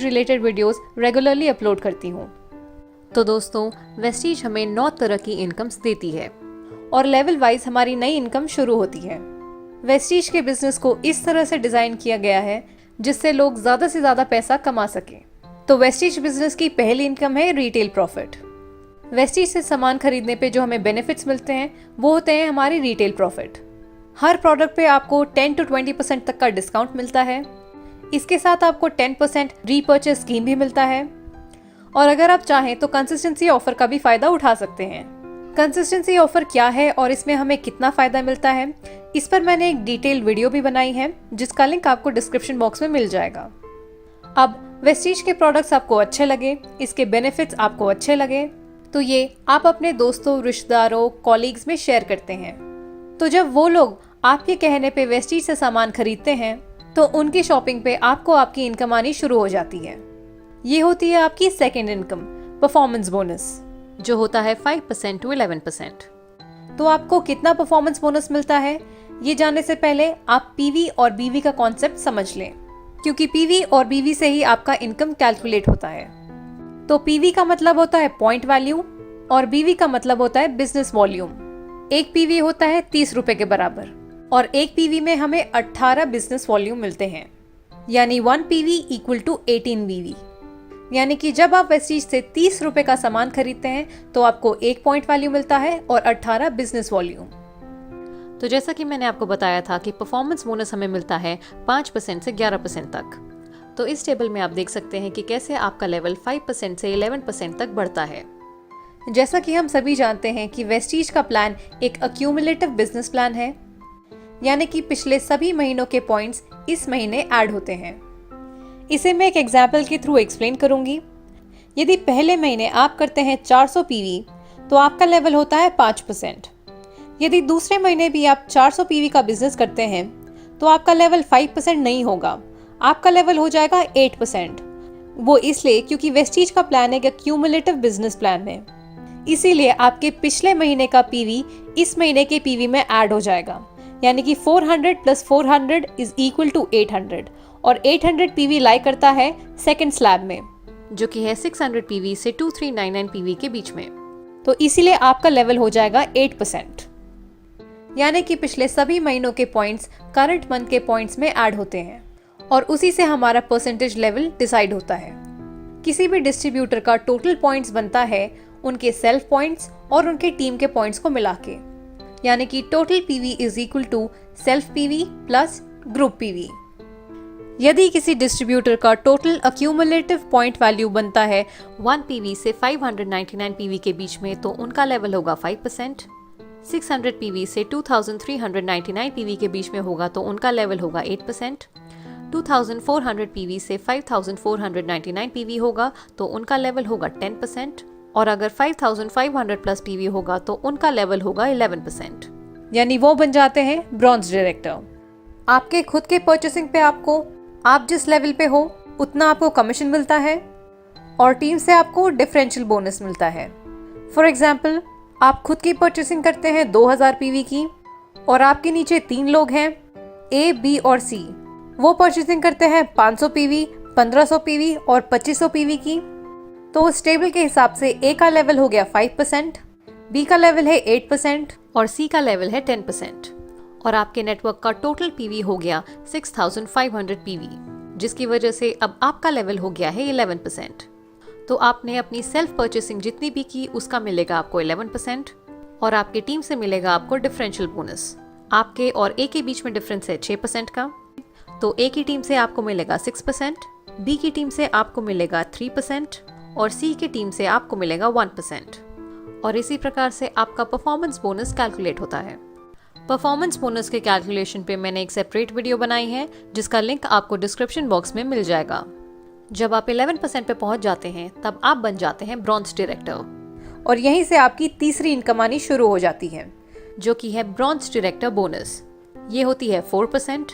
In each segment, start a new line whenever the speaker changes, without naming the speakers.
Related videos regularly upload करती हूँ। तो दोस्तों, वेस्टीज हमें 9 तरह की इनकम्स देती है और लेवल वाइज हमारी नई इनकम शुरू होती है। वेस्टीज के बिजनेस को इस तरह से डिजाइन किया गया है जिससे लोग ज्यादा से ज्यादा पैसा कमा सकें। तो वेस्टीज बिजनेस की पहली इनकम है रिटेल प्रॉफिट। वेस्टीज से सामान खरीदने पे जो हमें बेनिफिट्स मिलते हैं वो होते हैं हमारी रिटेल प्रॉफिट। हर प्रोडक्ट पे आपको 10 to 20% तक का डिस्काउंट मिलता है। इसके साथ आपको 10% रीपर्चेस स्कीम भी मिलता है और अगर आप चाहें तो कंसिस्टेंसी ऑफर का भी फायदा उठा सकते हैं। कंसिस्टेंसी ऑफर क्या है और इसमें हमें कितना फायदा मिलता है, इस पर मैंने एक डिटेल वीडियो भी बनाई है जिसका लिंक आपको डिस्क्रिप्शन बॉक्स में मिल जाएगा। अब वेस्टीज के प्रोडक्ट्स आपको अच्छे लगे, इसके बेनिफिट्स आपको अच्छे लगे तो ये आप अपने दोस्तों, रिश्तेदारों, कॉलीग्स में शेयर करते हैं। तो जब वो लोग आपके कहने पे वेस्टीज से सामान खरीदते हैं तो उनकी शॉपिंग पे आपको आपकी इनकम आनी शुरू हो जाती है। ये होती है आपकी सेकेंड इनकम, परफॉर्मेंस बोनस, जो होता है 5% to 11%। तो आपको कितना परफॉर्मेंस बोनस मिलता है ये जानने से पहले आप पीवी और बीवी का कॉन्सेप्ट समझ लें, क्योंकि पीवी और बीवी से ही आपका इनकम कैलकुलेट होता है। तो पीवी का मतलब होता है पॉइंट वैल्यू और बीवी का मतलब होता है बिजनेस वॉल्यूम। एक पीवी होता है 30 रुपए के बराबर और एक पीवी में हमें 18 बिजनेस वॉल्यूम मिलते हैं, यानी 1 पीवी इक्वल टू 18 बीवी। यानी कि जब आप वेस्टीज से 30 रुपए का सामान खरीदते हैं तो आपको 1 पॉइंट वैल्यू मिलता है और 18 बिजनेस वॉल्यूम। तो जैसा कि मैंने आपको बताया था कि परफॉर्मेंस बोनस हमें मिलता है 5% से 11% तक। तो इस टेबल में आप देख सकते हैं कि कैसे आपका लेवल 5% से 11% तक बढ़ता है। जैसा कि हम सभी जानते हैं कि वेस्टीज का प्लान एक अक्यूमुलेटिव बिजनेस प्लान है, यानी कि पिछले सभी महीनों के पॉइंट्स इस महीने ऐड होते हैं। इसे मैं एक एग्जाम्पल के थ्रू एक्सप्लेन करूंगी। यदि पहले महीने आप करते हैं 400 पीवी तो आपका लेवल होता है 5%। यदि दूसरे महीने भी आप 400 पीवी का बिजनेस करते हैं तो आपका लेवल 5% नहीं होगा, आपका लेवल हो जाएगा 8%। वो इसलिए क्योंकि वेस्टीज का प्लान एक क्यूमुलेटिव बिजनेस प्लान है, इसीलिए आपके पिछले महीने का पीवी इस महीने के पीवी में ऐड हो जाएगा, यानी कि 400 + 400 इज इक्वल टू 800 और 800 पीवी लाई करता है सेकंड स्लैब में, जो कि है 600 पीवी से 2399 पीवी के बीच में। तो इसीलिए आपका लेवल हो जाएगा 8%, यानी कि पिछले सभी महीनों के पॉइंट्स करंट मंथ के पॉइंट्स में ऐड होते हैं और उसी से हमारा परसेंटेज लेवल डिसाइड होता है। किसी भी डिस्ट्रीब्यूटर का टोटल पॉइंट्स बनता है उनके सेल्फ पॉइंट्स और उनके टीम के पॉइंट्स को मिला के, यानी कि total PV is equal to self PV plus group PV. यदि किसी डिस्ट्रीब्यूटर का टोटल अक्यूमुलेटिव पॉइंट वैल्यू बनता है 1 पीवी से 599 पीवी के बीच में तो उनका लेवल होगा 5%। 600 पीवी से 2399 पीवी के बीच में होगा तो उनका लेवल होगा 8%। 2400 पीवी से 5499 पीवी होगा तो उनका लेवल होगा 10%। और अगर 5500 प्लस पीवी होगा तो उनका लेवल होगा 11%, यानी वो बन जाते हैं ब्रॉन्ज डायरेक्टर। आपके खुद के परचेसिंग पे आप जिस लेवल पे हो उतना आपको कमीशन मिलता है और टीम से आपको डिफरेंशियल बोनस मिलता है। फॉर एग्जाम्पल, आप खुद की परचेसिंग करते हैं 2000 पीवी की और आपके नीचे 3 लोग हैं, ए, बी और सी। वो परचेसिंग करते हैं 500 पीवी, 1500 पीवी और 2500 पीवी की। तो उस टेबल के हिसाब से ए का लेवल हो गया 5%, बी का लेवल है 8% और सी का लेवल है 10%। और आपके नेटवर्क का टोटल पीवी हो गया 6500 पीवी, जिसकी वजह से अब आपका लेवल हो गया है 11%। तो आपने अपनी सेल्फ परचेसिंग जितनी भी की उसका मिलेगा आपको 11% और आपकी टीम से मिलेगा आपको डिफरेंशियल बोनस। आपके और ए के बीच में डिफरेंस है 6% का, तो ए की टीम से आपको मिलेगा 6%, बी की टीम से आपको मिलेगा 3% और सी की टीम से आपको मिलेगा 1%। और इसी प्रकार से आपका परफॉर्मेंस बोनस कैलकुलेट होता है। परफॉर्मेंस बोनस के कैलकुलेशन पे मैंने एक सेपरेट वीडियो बनाई है जिसका लिंक आपको डिस्क्रिप्शन बॉक्स में मिल जाएगा। जब आप 11% पे पहुंच जाते हैं तब आप बन जाते हैं ब्रॉन्ज डायरेक्टर और यहीं से आपकी तीसरी इनकम आनी शुरू हो जाती है, जो कि है ब्रॉन्ज डायरेक्टर बोनस। ये होती है 4%।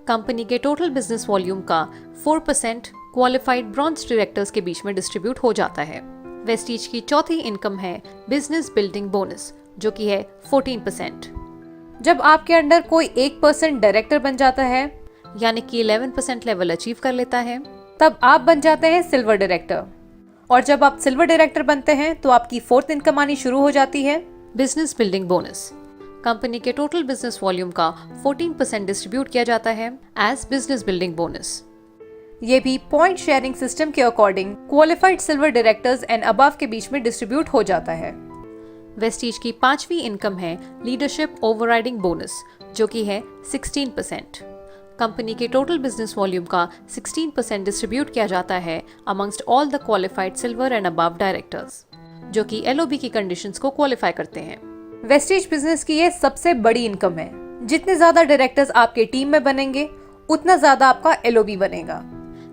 कंपनी के टोटल बिजनेस वॉल्यूम का 4% क्वालिफाइड ब्रॉन्ज डायरेक्टर्स के बीच में डिस्ट्रीब्यूट हो जाता है। वेस्टीज की चौथी इनकम है बिजनेस बिल्डिंग बोनस, जो कि है 14%। जब आपके अंडर कोई 1% डायरेक्टर बन जाता है, यानी कि 11% लेवल अचीव कर लेता है, तब आप बन जाते हैं सिल्वर डायरेक्टर। और जब आप सिल्वर डायरेक्टर बनते हैं तो आपकी 4th इनकम आनी शुरू हो जाती है बिजनेस बिल्डिंग बोनस। कंपनी के टोटल बिजनेस वॉल्यूम का 14% डिस्ट्रीब्यूट किया जाता है एज बिजनेस बिल्डिंग बोनस। ये भी पॉइंट शेयरिंग सिस्टम के according qualified silver directors and above के बीच में डिस्ट्रीब्यूट हो जाता है। वेस्टीज की 5वीं इनकम है लीडरशिप ओवरराइडिंग बोनस, जो कि है 16%। कंपनी के टोटल बिजनेस वॉल्यूम का 16% डिस्ट्रीब्यूट किया जाता है amongst all the qualified silver and above directors, जो कि एलओबी की कंडीशंस को क्वालिफाई करते हैं। वेस्टीज बिजनेस की ये सबसे बड़ी इनकम है। जितने ज्यादा डायरेक्टर्स आपके टीम में बनेंगे उतना ज्यादा आपका एलओबी बनेगा।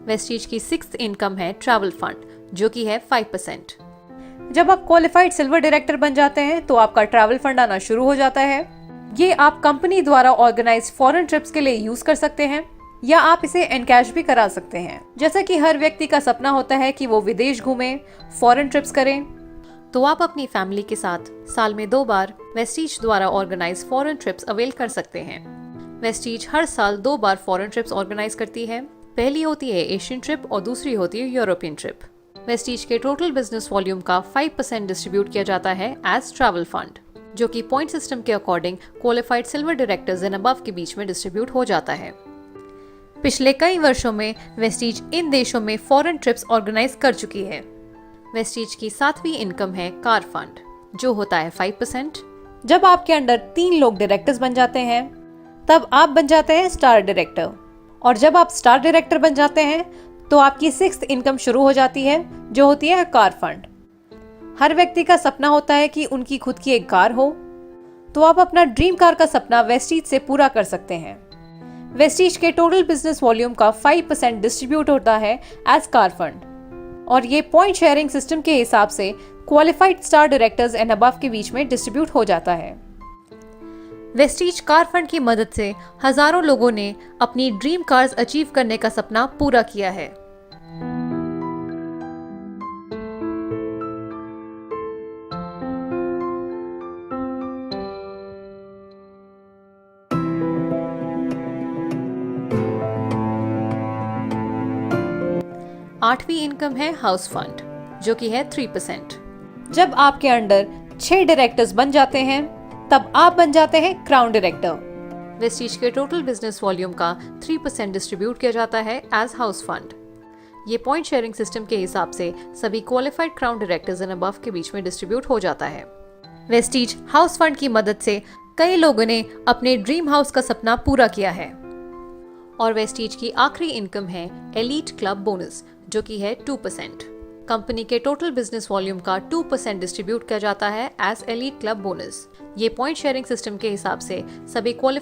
वेस्टीज की 6th इनकम है ट्रैवल फंड, जो कि है 5%। जब आप क्वालिफाइड सिल्वर डायरेक्टर बन जाते हैं तो आपका ट्रैवल फंड आना शुरू हो जाता है। ये आप कंपनी द्वारा ऑर्गेनाइज फॉरेन ट्रिप्स के लिए यूज कर सकते हैं या आप इसे एनकैश भी करा सकते हैं। जैसा कि हर व्यक्ति का सपना होता है कि वो विदेश घूमें, फॉरेन ट्रिप्स करें, तो आप अपनी फैमिली के साथ साल में 2 बार वेस्टीज द्वारा ऑर्गेनाइज फॉरेन ट्रिप्स अवेल कर सकते हैं। वेस्टीज हर साल 2 बार फॉरेन ट्रिप्स ऑर्गेनाइज करती है। पहली होती है एशियन ट्रिप और दूसरी होती है यूरोपियन ट्रिप। वेस्टीज के टोटल बिजनेस वॉल्यूम का 5% डिस्ट्रीब्यूट किया जाता है एज ट्रैवल फंड, जो कि पॉइंट सिस्टम के according qualified silver directors and above के बीच में डिस्ट्रीब्यूट हो जाता है। पिछले कई वर्षों में वेस्टीज इन देशों में फॉरेन ट्रिप्स ऑर्गेनाइज कर चुकी है। वेस्टीज की 7वीं इनकम है कार फंड, जो होता है 5%। जब आपके अंडर 3 लोग डायरेक्टर्स बन जाते हैं तब आप बन जाते हैं स्टार डायरेक्टर, और जब आप स्टार डायरेक्टर बन जाते हैं तो आपकी 6th इनकम शुरू हो जाती है, जो होती है कार फंड। हर व्यक्ति का सपना होता है कि उनकी खुद की एक कार हो, तो आप अपना ड्रीम कार का सपना वेस्टीज से पूरा कर सकते हैं। वेस्टीज के टोटल बिजनेस वॉल्यूम का 5% डिस्ट्रीब्यूट होता है एज कार फंड, और ये पॉइंट शेयरिंग सिस्टम के हिसाब से qualified star directors and above के बीच में डिस्ट्रीब्यूट हो जाता है। वेस्टीज कार फंड की मदद से हजारों लोगों ने अपनी ड्रीम कार्स अचीव करने का सपना पूरा किया है। आठवीं इनकम है हाउस फंड, जो कि है 3%। जब आपके अंडर 6 डायरेक्टर्स बन जाते हैं तब आप बन जाते हैं क्राउन डायरेक्टर। वेस्टीज के टोटल बिजनेस वॉल्यूम का 3% डिस्ट्रीब्यूट किया जाता है एज हाउस फंड। ये पॉइंट शेयरिंग सिस्टम के हिसाब से सभी qualified crown directors and above के बीच में डिस्ट्रीब्यूट हो जाता है। वेस्टीज हाउस फंड की मदद से कई लोगों ने अपने ड्रीम हाउस का सपना पूरा किया है। और वेस्टीज की आखिरी इनकम है एलीट क्लब बोनस, जो कि है 2%। कंपनी के टोटल बिजनेस वॉल्यूम का 2% डिस्ट्रीब्यूट किया जाता है एज एलीट क्लब बोनस। ये पॉइंट शेयरिंग सिस्टम के हिसाब से सभी क्वालिफाइड